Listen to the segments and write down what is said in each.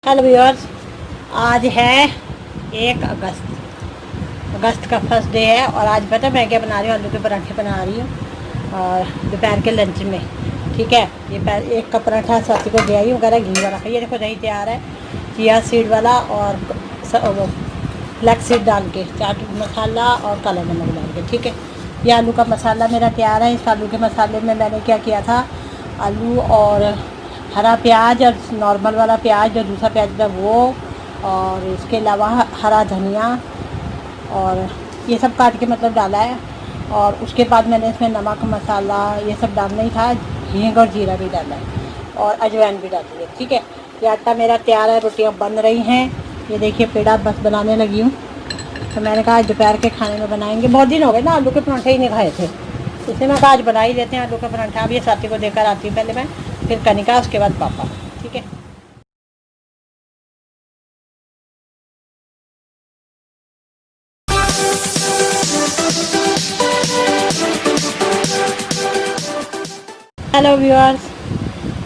Hello viewers, आज है 1 अगस्त का फर्स्ट डे है। और आज पता है मैं क्या बना रही हूँ? आलू के पराठे बना रही हूँ और दोपहर के लंच में। ठीक है, ये एक का पराठा स्वाति को दे आई हूँ, कह रहा घी वाला। ये देखो दही तैयार है, चिया सीड वाला और फ्लैक्स सीड डाल के, चाट मसाला और काला नमक डाल के। ठीक है, ये आलू का मसाला मेरा तैयार है। इस आलू के मसाले में मैंने क्या किया था, आलू और हरा प्याज और नॉर्मल वाला प्याज जो दूसरा प्याज था वो, और इसके अलावा हरा धनिया और ये सब काट के मतलब डाला है। और उसके बाद मैंने इसमें नमक मसाला ये सब डालना ही था, हींग और जीरा भी डाला है और अजवाइन भी डाली है। ठीक है, ये आटा मेरा तैयार है, रोटियां बन रही हैं। ये देखिए पेड़ा बस बनाने लगी हूँ। तो मैंने कहा दोपहर के खाने में बनाएंगे, बहुत दिन हो गए ना आलू के पराठे ही नहीं खाए थे, इसलिए मैं कहा आज बना ही देते हैं आलू का पराठा। अब ये साथी को देकर आती हूँ पहले मैं, फिर कनिका, उसके बाद पापा। ठीक है, हेलो व्यूअर्स,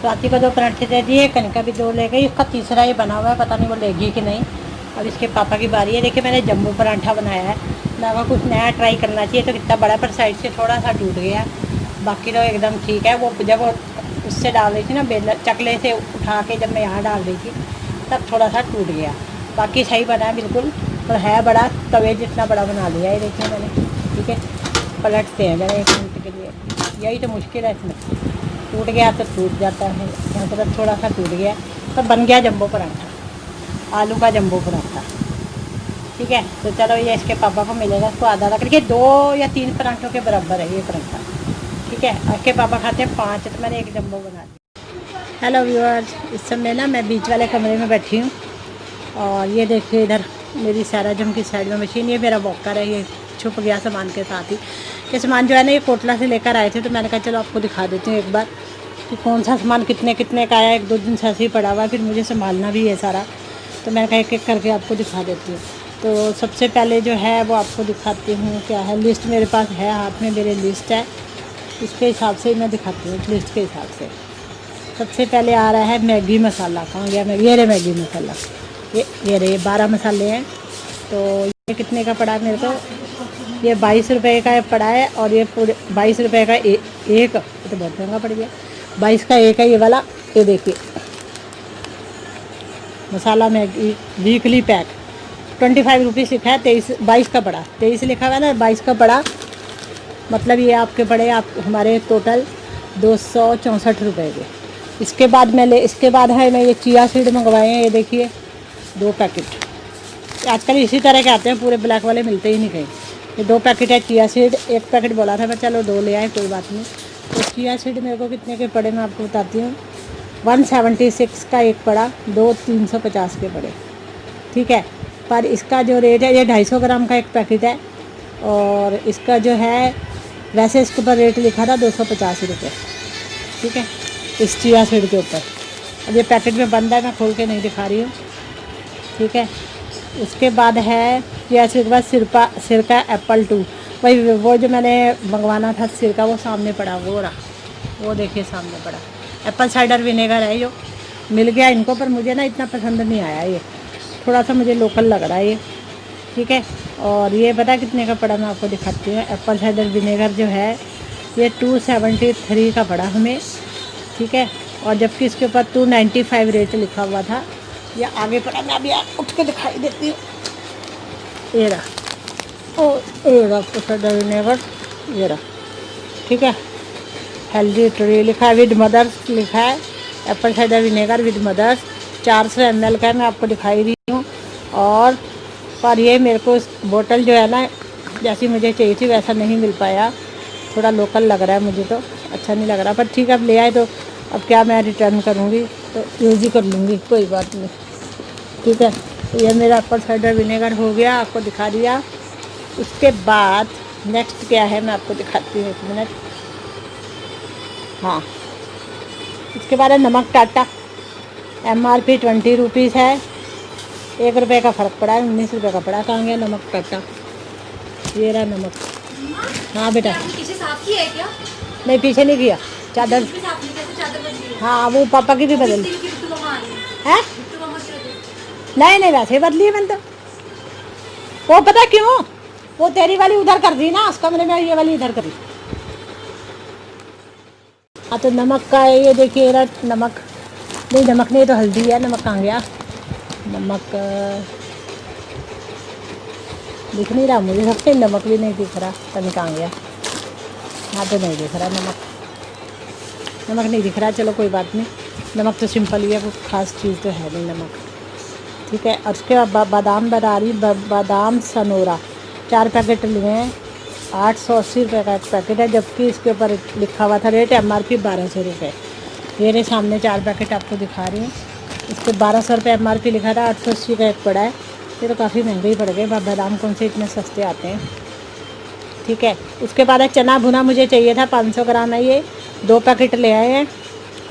स्वाति को 2 पराठे दे दिए, कनिका भी 2 ले गई। उसका तीसरा ये बना हुआ है, पता नहीं वो लेगी कि नहीं। अब इसके पापा की बारी है। देखिए मैंने जम्बू पराठा बनाया है, लगा कुछ नया ट्राई करना चाहिए। तो कितना बड़ा, पर साइड से थोड़ा सा टूट गया, बाकी तो एकदम ठीक है। वो जब वो उससे डाल रही थी ना, बेल चकले से उठा के जब मैं यहाँ डाल रही थी तब थोड़ा सा टूट गया, बाकी सही बना है बिल्कुल। और है बड़ा, तवे जितना बड़ा बना लिया है, देखिए मैंने। ठीक है, पलटते हैं मैंने 1 मिनट के लिए, यही तो मुश्किल है इसमें। टूट गया तो टूट जाता है, यहाँ पर थोड़ा सा टूट गया तो बन गया जम्बो पराठा, आलू का जम्बो पराठा। ठीक है, तो चलो ये इसके पापा को मिलेगा, इसको आधा आधा करके 2 या 3 पराठों के बराबर है ये पराठा। ठीक है, इसके पापा खाते हैं 5, तो मैंने 1 जम्बो बना दिया। हेलो व्यूअर्स, इस समय ना मैं बीच वाले कमरे में बैठी हूँ और ये देखिए इधर मेरी सैराजम की साइड में मशीन, ये मेरा वॉकर है, ये छुप गया सामान के साथ ही। ये सामान जो है ना ये कोटला से लेकर आए थे, तो मैंने कहा चलो आपको दिखा देती हूँ एक बार कि कौन सा सामान कितने कितने का आया। 1-2 दिन से ऐसे ही पड़ा हुआ है, फिर मुझे संभालना भी है सारा, तो मैंने कहा एक एक करके आपको दिखा देती हूँ। तो सबसे पहले जो है वो आपको दिखाती हूँ क्या है। लिस्ट मेरे पास है, हाथ में मेरे लिस्ट है, इसके हिसाब से मैं दिखाती हूँ, लिस्ट के हिसाब से। सबसे पहले आ रहा है मैगी मसाला। कहाँ गया मैगी? ये रहे मैगी मसाला, ये रहे 12 मसाले हैं। तो ये कितने का पड़ा है मेरे को? ये 22 रुपये का पड़ा है, और ये पूरे 22 रुपये का एक, तो बहुत महंगा पड़ गया। 22 का एक है ये वाला। ये देखिए मसाला मैगी वीकली पैक, 25 रुपीज़ लिखा है, 22 का पड़ा, 23 लिखा हुआ है ना, 22 का पड़ा। मतलब ये आपके पड़े आप हमारे टोटल 264 रुपये के। इसके बाद इसके बाद है मैं ये चिया सीड मंगवाए हैं, ये देखिए 2 पैकेट। आजकल इसी तरह के आते हैं, पूरे ब्लैक वाले मिलते ही नहीं कहीं। ये 2 पैकेट है चिया सीड, 1 पैकेट बोला था मैं, चलो 2 ले आए, कोई बात नहीं। तो चिया सीड मेरे को कितने के पड़े मैं आपको बताती हूँ। 176 का एक पड़ा, 2 350 के पड़े। ठीक है, पर इसका जो रेट है, ये 250 ग्राम का एक पैकेट है, और इसका जो है वैसे इसके ऊपर रेट लिखा था 250 रुपये। ठीक है, इस चिया सीड के ऊपर। अब ये पैकेट में बंद है, मैं खोल के नहीं दिखा रही हूँ। ठीक है, उसके बाद है चिया सीड के बाद सिरका एप्पल 2, वही वो जो मैंने मंगवाना था सिरका, वो सामने पड़ा, वो रहा, वो देखिए सामने पड़ा। एप्पल साइडर विनेगर है, जो मिल गया इनको, पर मुझे ना इतना पसंद नहीं आया, ये थोड़ा सा मुझे लोकल लग रहा है ये। ठीक है, और ये पता कितने का पड़ा मैं आपको दिखाती हूँ। एप्पल साइडर विनेगर जो है ये 273 का पड़ा हमें। ठीक है, और जबकि इसके ऊपर 295 रेट लिखा हुआ था। ये आगे पड़ा, मैं अभी उठ के दिखाई देती हूँ। ये रहा, ये रहा एप्पल साइडर विनेगर, ये रहा। ठीक है, हेल्दी ट्री लिखा है, विद मदर्स लिखा है, apple cider vinegar with mothers, 400 ml का है, मैं आपको दिखाई रही हूँ। और पर ये मेरे को बोतल जो है ना, जैसी मुझे चाहिए थी वैसा नहीं मिल पाया, थोड़ा लोकल लग रहा है मुझे, तो अच्छा नहीं लग रहा। पर ठीक है, अब ले आए तो अब क्या, मैं रिटर्न करूँगी तो यूज़ ही कर लूँगी, कोई बात नहीं। ठीक है, तो ये मेरा एप्पल साइडर विनेगर हो गया, आपको दिखा दिया। उसके बाद नेक्स्ट क्या है मैं आपको दिखाती हूँ, 1 मिनट। हाँ, इसके बाद है नमक टाटा, MRP 20 रुपीज़ है, 1 रुपये का फ़र्क पड़ा है, 19 रुपये का पड़ा। कहाँ गया नमक टाटा? ये रहा नमक। हाँ बेटा, पीछे साफ किया है क्या? नहीं पीछे नहीं किया, चादर। चादर बदली है। हाँ, वो पापा की भी बदल है। नहीं नहीं, वैसे ही बदली है मैंने तो। वो पता क्यों, वो तेरी वाली उधर कर दी ना, उस कमरे में ये वाली इधर करी। हाँ तो नमक का है ये देखिए, ये नमक नहीं, नमक नहीं तो हल्दी है। नमक कहाँ गया, नमक दिख नहीं रहा मुझे, सबसे नमक भी नहीं दिख रहा, पता नहीं कहाँ गया। हाँ तो नहीं दिख रहा नमक, नमक नहीं दिख रहा। चलो कोई बात नहीं, नमक तो सिंपल ही है, कोई खास चीज़ तो है नहीं नमक। ठीक है, और उसके बाद बादाम बरारी, बादाम सनोरा 4 पैकेट लिए हैं, 880 रुपये का एक पैकेट है, जबकि इसके ऊपर लिखा हुआ था रेट MRP 1200 रुपये। मेरे सामने 4 पैकेट आपको दिखा रही हूँ, इस पर 1200 रुपये MRP लिखा था, 880 का एक पड़ा है। ये तो काफ़ी महंगे ही पड़ गए, बादाम कौन से इतने सस्ते आते हैं। ठीक है, उसके बाद है चना भुना, मुझे चाहिए था 500 ग्राम है, ये 2 पैकेट ले आए हैं।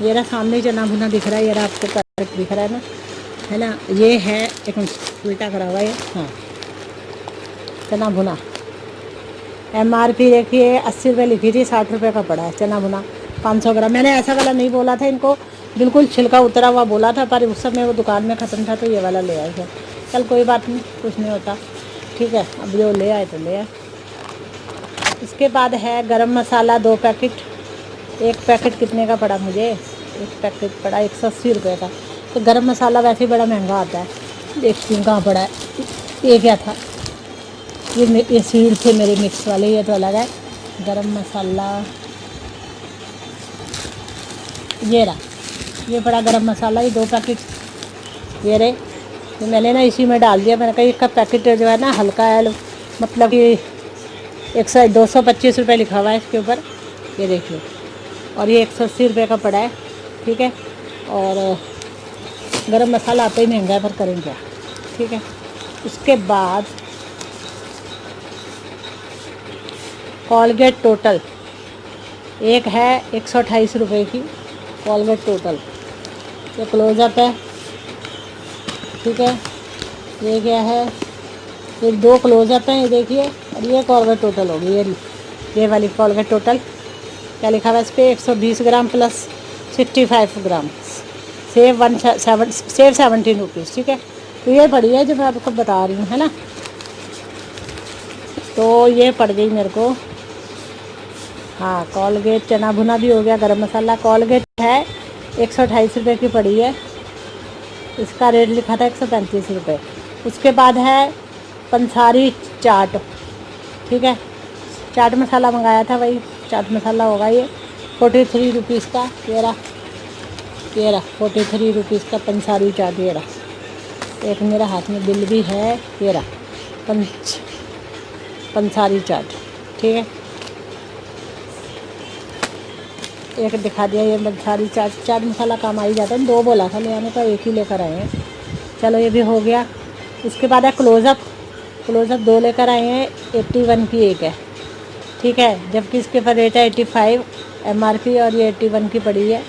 ये रहा सामने चना भुना दिख रहा है, ये रहा आपको पैकेट दिख रहा है ना, ये है, एक उल्टा करा हुआ है। हाँ, चना भुना MRP देखिए 80 रुपये लिखी थी, 60 रुपये का पड़ा है चना भुना 500 ग्राम। मैंने ऐसा वाला नहीं बोला था इनको, बिल्कुल छिलका उतरा हुआ बोला था, पर उस समय वो दुकान में ख़त्म था तो ये वाला ले आए थे। चल कोई बात नहीं, कुछ नहीं होता। ठीक है, अब जो ले आए तो ले आए। इसके बाद है गरम मसाला 2 पैकेट। एक पैकेट कितने का पड़ा मुझे, एक पैकेट पड़ा 180 रुपये का। तो गरम मसाला वैसे ही बड़ा महंगा आता है। देखती हूँ कहाँ पड़ा है, ये क्या था, ये सीड थे मेरे मिक्स वाले, ये तो अलग है। गरम मसाला ये रहा, ये बड़ा गरम मसाला, ये 2 पैकेट ये रहे। तो मैंने ना इसी में डाल दिया, मैंने कहा इसका पैकेट जो है ना हल्का है, मतलब कि 225 रुपये लिखा हुआ है इसके ऊपर, ये देखिए। और ये 180 रुपये का पड़ा है। ठीक है, और गरम मसाला आता ही महंगा है, पर करें क्या। ठीक है, उसके बाद कॉलगेट टोटल एक है 128 रुपये की, कॉलगेट टोटल। ये क्लोजअप है। ठीक है, ये क्या है, ये 2 क्लोजअप हैं, ये देखिए, और ये कॉलगेट टोटल होगी, ये वाली कॉलगेट टोटल। क्या लिखा हुआ है इस पर, 120 ग्राम प्लस 65 ग्राम, सेव 17 रुपीज़। ठीक है, तो ये पड़ी है जो मैं आपको बता रही हूँ, है ना। तो ये पड़ गई मेरे को, हाँ, कॉलगेट चना भुना भी हो गया, गरम मसाला। कॉलगेट है 128 रुपये की पड़ी है, इसका रेट लिखा था 135 रुपये। उसके बाद है पंसारी चाट। ठीक है, चाट मसाला मंगाया था, वही चाट मसाला होगा ये, 43 रुपीज़ का। ये रहा 43 रुपीज़ का पंसारी चाट। ये रहा, एक मेरा हाथ में बिल भी है, ये रहा पंसारी चाट। ठीक है, एक दिखा दिया, ये पंसारी चाट मसाला काम आ ही जाता है, 2 बोला था ले आने का, एक ही लेकर आए हैं। चलो ये भी हो गया। उसके बाद है क्लोजअप 2 लेकर आए हैं, 81 की एक है। ठीक है, जबकि इसके ऊपर रेट है 85 MRP, और ये 81 की पड़ी है,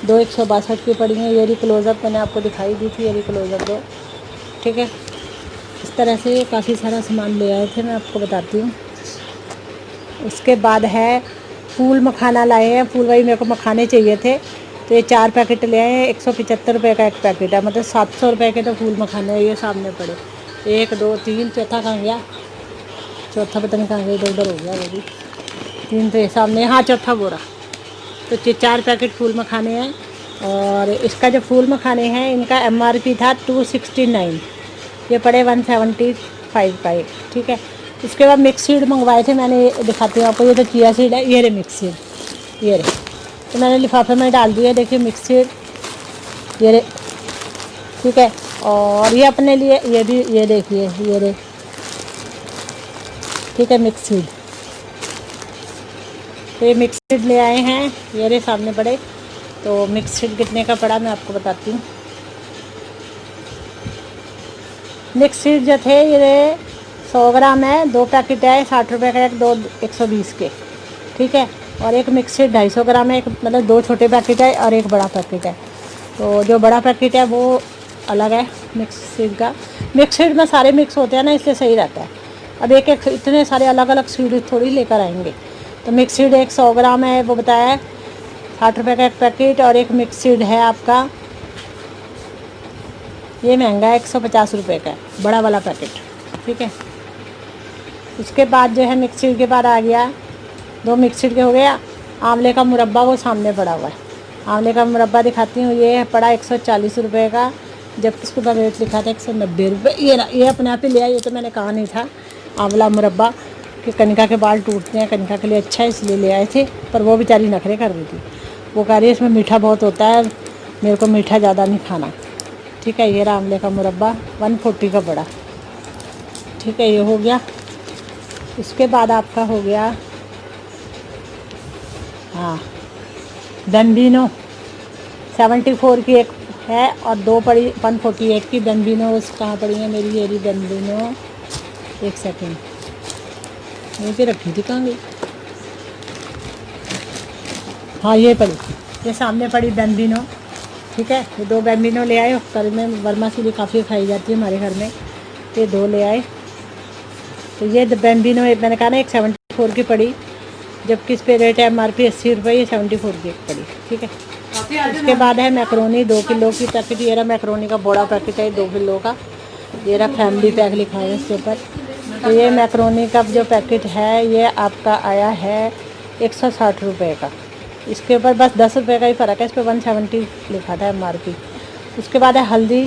2 162 की पड़ी है। ये री क्लोजअप मैंने आपको दिखाई दी थी, ये री क्लोजअप 2। ठीक है, इस तरह से काफ़ी सारा सामान ले आए थे, मैं आपको बताती हूँ। उसके बाद है फूल मखाना लाए हैं, फूल, वही मेरे को मखाने चाहिए थे, तो ये 4 पैकेट ले आए हैं, 175 रुपये का एक पैकेट है, मतलब 700 रुपये के तो फूल मखाने ये सामने पड़े। 1 2 3, चौथा कहाँ गया, चौथा पता नहीं कहाँ गया, इधर उधर हो गया वो भी। 3 तो ये सामने, हाँ चौथा बोरा। तो 4 पैकेट फूल मखाने हैं, और इसका जो फूल मखाने हैं इनका MRP था 269, ये पड़े 175 का एक। ठीक है, उसके बाद मिक्स सीड मंगवाए थे मैंने, दिखाती हूँ आपको। ये तो चिया सीड है, ये रे मिक्स सीड, ये रे, तो मैंने लिफाफे में डाल दिया, देखिए मिक्स सीड, ये रे। ठीक है, और ये अपने लिए ये भी, ये देखिए, ये रे। ठीक है, मिक्स सीड, तो ये मिक्स सीड ले आए हैं, ये रे सामने पड़े। तो मिक्स सीड कितने का पड़ा मैं आपको बताती हूँ। मिक्स सीड जो थे ये 100 ग्राम है, 2 पैकेट है, 60 रुपये का एक, 2 120 के। ठीक है, और एक मिक्स सीड 250 ग्राम है, एक मतलब 2 छोटे पैकेट है और एक बड़ा पैकेट है। तो जो बड़ा पैकेट है वो अलग है मिक्स सीड का। मिक्स सीड में सारे मिक्स होते हैं ना, इसलिए सही रहता है। अब एक एक इतने सारे अलग अलग सीड थोड़ी लेकर आएंगे। तो मिक्स सीड एक 100 ग्राम है, वो बताया है 60 रुपये का एक पैकेट, और एक मिक्स सीड है आपका ये महंगा है, 150 रुपये का है, बड़ा वाला पैकेट। ठीक है, उसके बाद जो है मिक्सचर के बाद आ गया, 2 मिक्सचर के हो गया। आंवले का मुरब्बा वो सामने पड़ा हुआ है, आंवले का मुरब्बा दिखाती हूँ। ये पड़ा 140 रुपये का, जब इसके ऊपर रेट लिखा था 190 रुपये। ये अपने आप ही लिया, ये तो मैंने कहा नहीं था। आंवला मुरब्बा कि कनिका के बाल टूटते हैं, कनिका के लिए अच्छा है इसलिए ले आए थे, पर वो बेचारी नखरे कर रही थी। वो कह रही है इसमें मीठा बहुत होता है, मेरे को मीठा ज़्यादा नहीं खाना। ठीक है, ये रहा आंवले का मुरब्बा 140 का पड़ा। ठीक है, ये हो गया। उसके बाद आपका हो गया हाँ बेम्बिनो 74 की एक है, और 2 पड़ी 148 की बेम्बिनो। उस कहाँ पड़ी है मेरी ये बेम्बिनो, एक सेकेंड, ये पे रखी थी, कहाँ गई? हाँ ये पड़ी, ये सामने पड़ी बेम्बिनो। ठीक है, ये 2 बेम्बिनो ले आए। घर में वर्मा की भी काफ़ी खाई जाती है हमारे घर में, ये 2 ले आए। तो ये बेम्बिनो मैंने कहा ना 174 की पड़ी, जबकि इस पे रेट है MRP 80 रुपये, ये 74 की पड़ी। ठीक है, उसके बाद है मैक्रोनी 2 किलो की पैकेट। ये रहा मैक्रोनी का बड़ा पैकेट है 2 किलो का, ये रहा फैमिली पैक लिखा है इसके ऊपर। तो ये मैक्रोनी का जो पैकेट है ये आपका आया है 160 रुपये का। इसके ऊपर बस 10 रुपये का ही फ़र्क है, इस पर 170 लिखा था MRP। उसके बाद है हल्दी,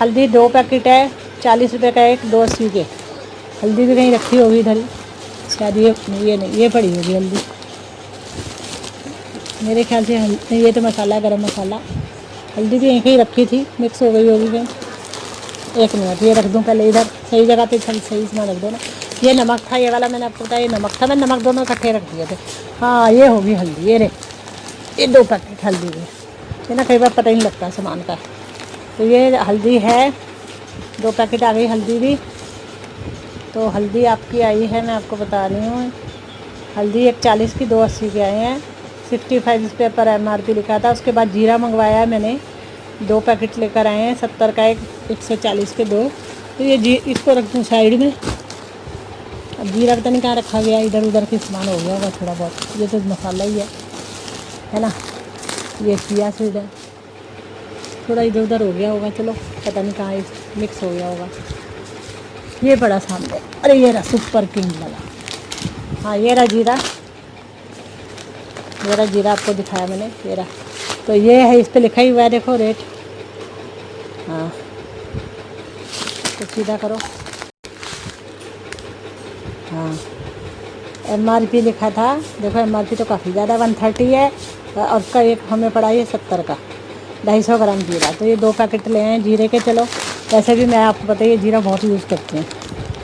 हल्दी 2 पैकेट है, 40 रुपये का एक, 2 80 के। हल्दी भी कहीं रखी होगी इधर ही शायद, ये नहीं, ये पड़ी होगी हल्दी मेरे ख्याल से। नहीं, ये तो मसाला, गरम मसाला। हल्दी भी यहीं कहीं रखी थी, मिक्स हो गई होगी कहीं। 1 मिनट, ये रख दूँ पहले इधर सही जगह पे, सही सामान रख दो ना। ये नमक था, ये वाला मैंने आपको बताया, ये नमक था, मैंने नमक दोनों इकट्ठे रख दिए थे। हाँ ये होगी हल्दी, ये रे, ये 2 पैकेट हल्दी के। ये ना कई बार पता ही नहीं लगता सामान का। तो ये हल्दी है, 2 पैकेट आ गई हल्दी भी। तो हल्दी आपकी आई है, मैं आपको बता रही हूँ, हल्दी 140 की 2 80 के आए हैं, 65 इस पे पर MRP लिखा था। उसके बाद जीरा मंगवाया है मैंने, 2 पैकेट लेकर आए हैं, 70 का एक, 140 के 2। तो ये इसको रख दूँ साइड में। अब जीरा पता नहीं कहाँ रखा गया, इधर उधर के सामान हो गया होगा थोड़ा बहुत, ये तो मसाला ही है ना। ये चिया सीड है, थोड़ा इधर उधर हो गया होगा, चलो पता नहीं कहाँ मिक्स हो गया होगा। ये बड़ा सामने, अरे ये रहा सुपर किंग वाला। हाँ ये रहा जीरा, ये रहा जीरा, आपको दिखाया मैंने, ये रहा। तो ये है, इस पे लिखा ही हुआ है देखो रेट। हाँ तो सीधा करो, हाँ MRP लिखा था देखो, MRP तो काफ़ी ज़्यादा 130 है, और उसका एक हमें पड़ा है 70 का, 250 ग्राम जीरा। तो ये 2 पैकेट ले आए जीरे के। चलो वैसे भी मैं आपको बताइए जीरा बहुत यूज़ करते हैं।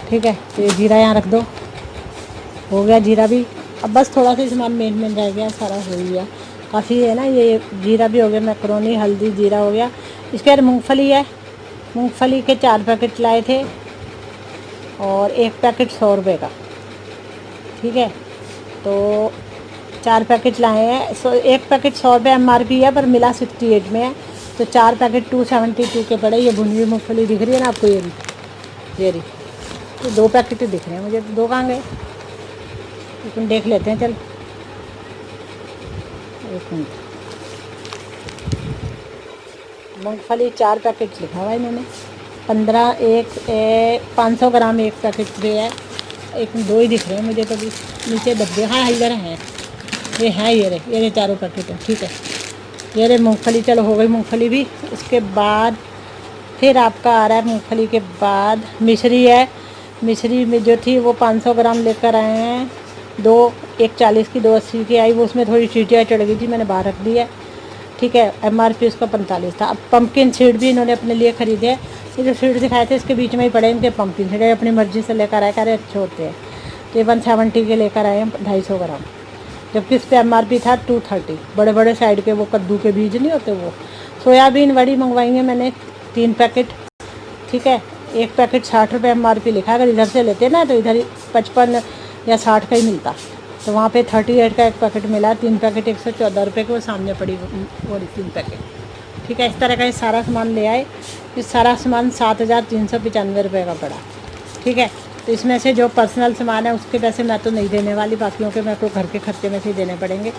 ठीक है, तो ये जीरा यहाँ रख दो, हो गया जीरा भी। अब बस थोड़ा सा सामान मेन रह गया, सारा हो गया, काफ़ी है ना। ये जीरा भी हो गया, मैक्रोनी, हल्दी, जीरा हो गया। इसके बाद मूंगफली है, मूंगफली के 4 पैकेट लाए थे, और 1 पैकेट 100 रुपये का। ठीक है, तो 4 पैकेट लाए हैं। 1 पैकेट 100 रुपये MRP है, पर मिला 68 में है। तो 4 पैकेट 272 के पड़े। ये भुनी हुई मूँगफली दिख रही है ना आपको, ये रही, तो 2 पैकेट दिख रहे हैं मुझे, तो 2 कहाँ गए, लेकिन देख लेते हैं। चल 1 मिनट, मूँगफली 4 पैकेट लिखा हुआ है इन्होंने, 500 ग्राम 1 पैकेट पे है। 2 ही दिख रहे हैं मुझे, तो भी नीचे डब्बे, हाँ इधर हैं, ये है, ये रहे चारों पैकेट है। ठीक है, ये रहे मूँगफली। चलो हो गई मूँगफली भी। उसके बाद फिर आपका आ रहा है मूँगफली के बाद मिश्री है। मिश्री में जो थी वो 500 ग्राम लेकर आए हैं, 2, 140 की 2 80 की आई, वो उसमें थोड़ी चीटियाँ चढ़ गई थी, मैंने बाहर रख दी है। ठीक है, MRP उसका 45 था। अब पम्पकिन सीड भी इन्होंने अपने लिए ख़रीदे हैं। ये जो सीड दिखाए थे इसके बीच में ही पड़े इनके पम्पकिन सीड, अपनी मर्ज़ी से लेकर आए, करे अच्छे होते हैं। तो ये 170 के लेकर आए हैं 250 ग्राम, जबकि इस पर MRP था 230। बड़े बड़े साइड के वो कद्दू के बीज नहीं होते वो। सोयाबीन वड़ी मंगवाई है मैंने 3 पैकेट। ठीक है, 1 पैकेट 60 रुपये MRP लिखा, अगर इधर से लेते ना तो इधर 55 या 60 का ही मिलता, तो वहाँ पे 38 का 1 पैकेट मिला। 3 पैकेट 114 रुपये के, वो सामने पड़ी वो 3 पैकेट। ठीक है, इस तरह का ये सारा सामान ले आए। ये सारा सामान 7,395 रुपये का पड़ा। ठीक है, तो इसमें से जो पर्सनल सामान है उसके पैसे मैं तो नहीं देने वाली, बाकियों के मेरे को घर के खर्चे में से ही देने पड़ेंगे।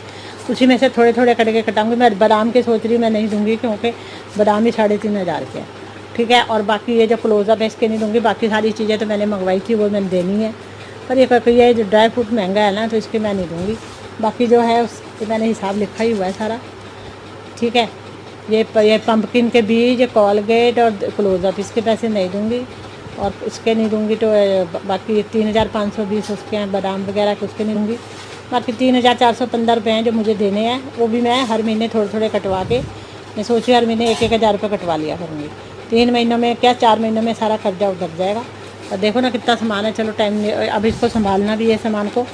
उसी में से थोड़े थोड़े करके कटाऊँगी। मैं बादाम के सोच रही मैं नहीं दूँगी, क्योंकि बादाम ही 3,500 के हैं, ठीक है। और बाकी ये जो क्लोज़अप है इसके नहीं दूँगी। बाकी सारी चीज़ें तो मैंने मंगवाई थी, वो मैंने देनी है। पर ये जो ड्राई फ्रूट महंगा है ना, तो इसके मैं नहीं दूँगी। बाकी जो है उसके मैंने हिसाब लिखा ही हुआ है सारा, ठीक है। ये पम्पकिन के बीज, कोलगेट और क्लोज़अप, इसके पैसे नहीं दूँगी। और इसके नहीं दूँगी तो बाकी 3,520 उसके हैं, बादाम वगैरह के उसके नहीं दूँगी। बाकी 3,415 रुपये हैं जो मुझे देने हैं, वो भी मैं हर महीने थोड़े थोड़े कटवा के, मैं सोची हर महीने 1-1 हज़ार रुपये कटवा लिया करूँगी। 3 महीनों में क्या 4 महीनों में सारा कर्जा उतर जाएगा। और देखो ना कितना सामान है। चलो टाइम नहीं, अब इसको संभालना भी है सामान को,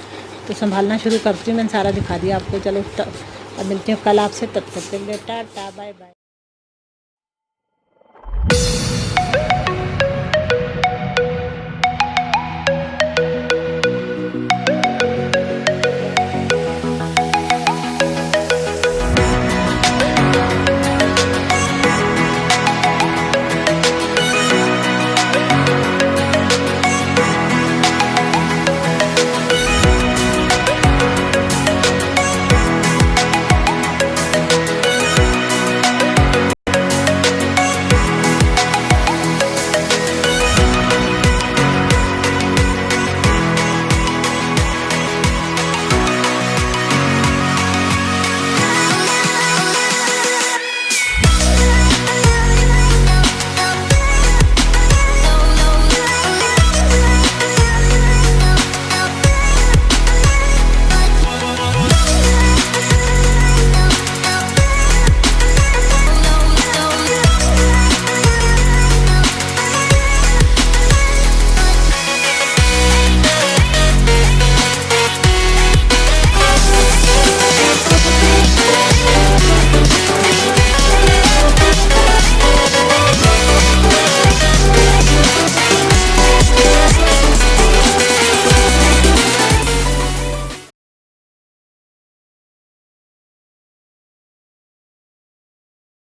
तो संभालना शुरू करती हूँ। मैंने सारा दिखा दिया आपको। चलो अब मिलती हूँ कल आपसे, तब तक के लिए टाटा बाय बाय।